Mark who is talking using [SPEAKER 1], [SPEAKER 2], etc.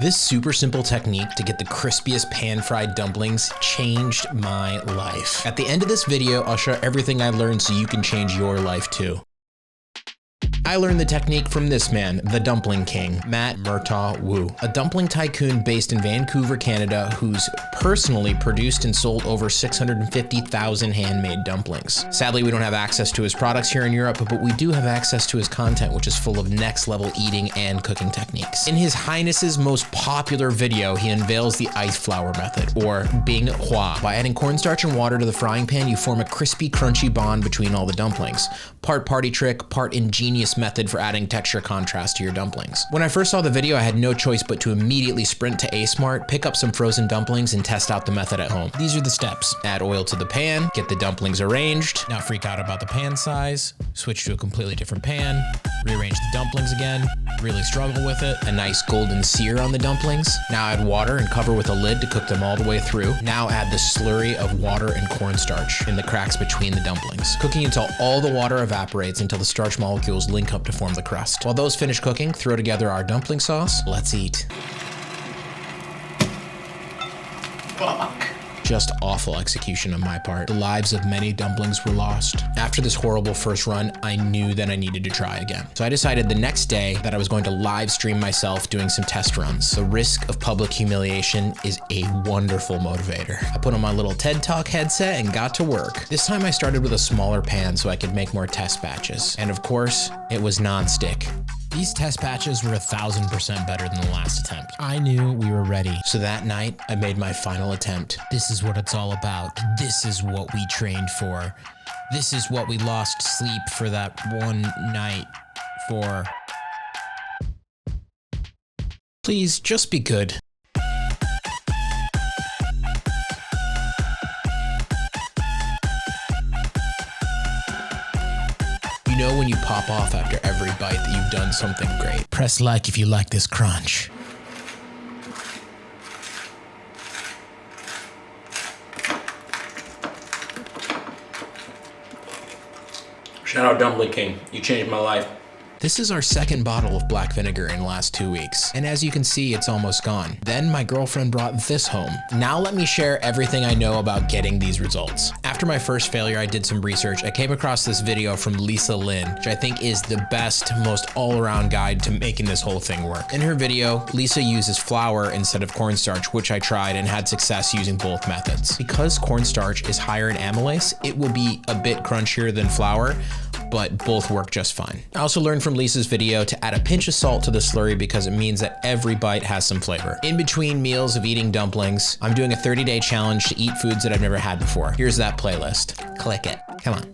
[SPEAKER 1] This super simple technique to get the crispiest pan-fried dumplings changed my life. At the end of this video, I'll share everything I learned so you can change your life too. I learned the technique from this man, the Dumpling King, Matt Murtaugh Wu, a dumpling tycoon based in Vancouver, Canada, who's personally produced and sold over 650,000 handmade dumplings. Sadly, we don't have access to his products here in Europe, but we do have access to his content, which is full of next level eating and cooking techniques. In his Highness's most popular video, he unveils the ice flour method, or bing hua. By adding cornstarch and water to the frying pan, you form a crispy, crunchy bond between all the dumplings. Part party trick, part ingenious method for adding texture contrast to your dumplings. When I first saw the video, I had no choice but to immediately sprint to A-Smart, pick up some frozen dumplings, and test out the method at home. These are the steps. Add oil to the pan, get the dumplings arranged, not freak out about the pan size, switch to a completely different pan, rearrange the dumplings again, really struggle with it, a nice golden sear on the dumplings. Now add water and cover with a lid to cook them all the way through. Now add the slurry of water and cornstarch in the cracks between the dumplings, cooking until all the water evaporates until the starch molecules link up to form the crust. While those finish cooking, throw together our dumpling sauce. Let's eat. Fuck. Just awful execution on my part. The lives of many dumplings were lost. After this horrible first run, I knew that I needed to try again. So I decided the next day that I was going to live stream myself doing some test runs. The risk of public humiliation is a wonderful motivator. I put on my little TED Talk headset and got to work. This time I started with a smaller pan so I could make more test batches. And of course, it was non-stick. These test batches were 1,000% better than the last attempt. I knew we were ready. So that night, I made my final attempt. This is what it's all about. This is what we trained for. This is what we lost sleep for that one night for. Please, just be good. You know when you pop off after every bite that you've done something great. Press like if you like this crunch. Shout out Dumpling King, you changed my life. This is our second bottle of black vinegar in the last 2 weeks, and as you can see, it's almost gone. Then my girlfriend brought this home. Now let me share everything I know about getting these results. After my first failure, I did some research. I came across this video from Lisa Lin, which I think is the best, most all-around guide to making this whole thing work. In her video, Lisa uses flour instead of cornstarch, which I tried and had success using both methods. Because cornstarch is higher in amylase, it will be a bit crunchier than flour, but both work just fine. I also learned from Lisa's video to add a pinch of salt to the slurry because it means that every bite has some flavor. In between meals of eating dumplings, I'm doing a 30-day challenge to eat foods that I've never had before. Here's that playlist. Click it. Come on.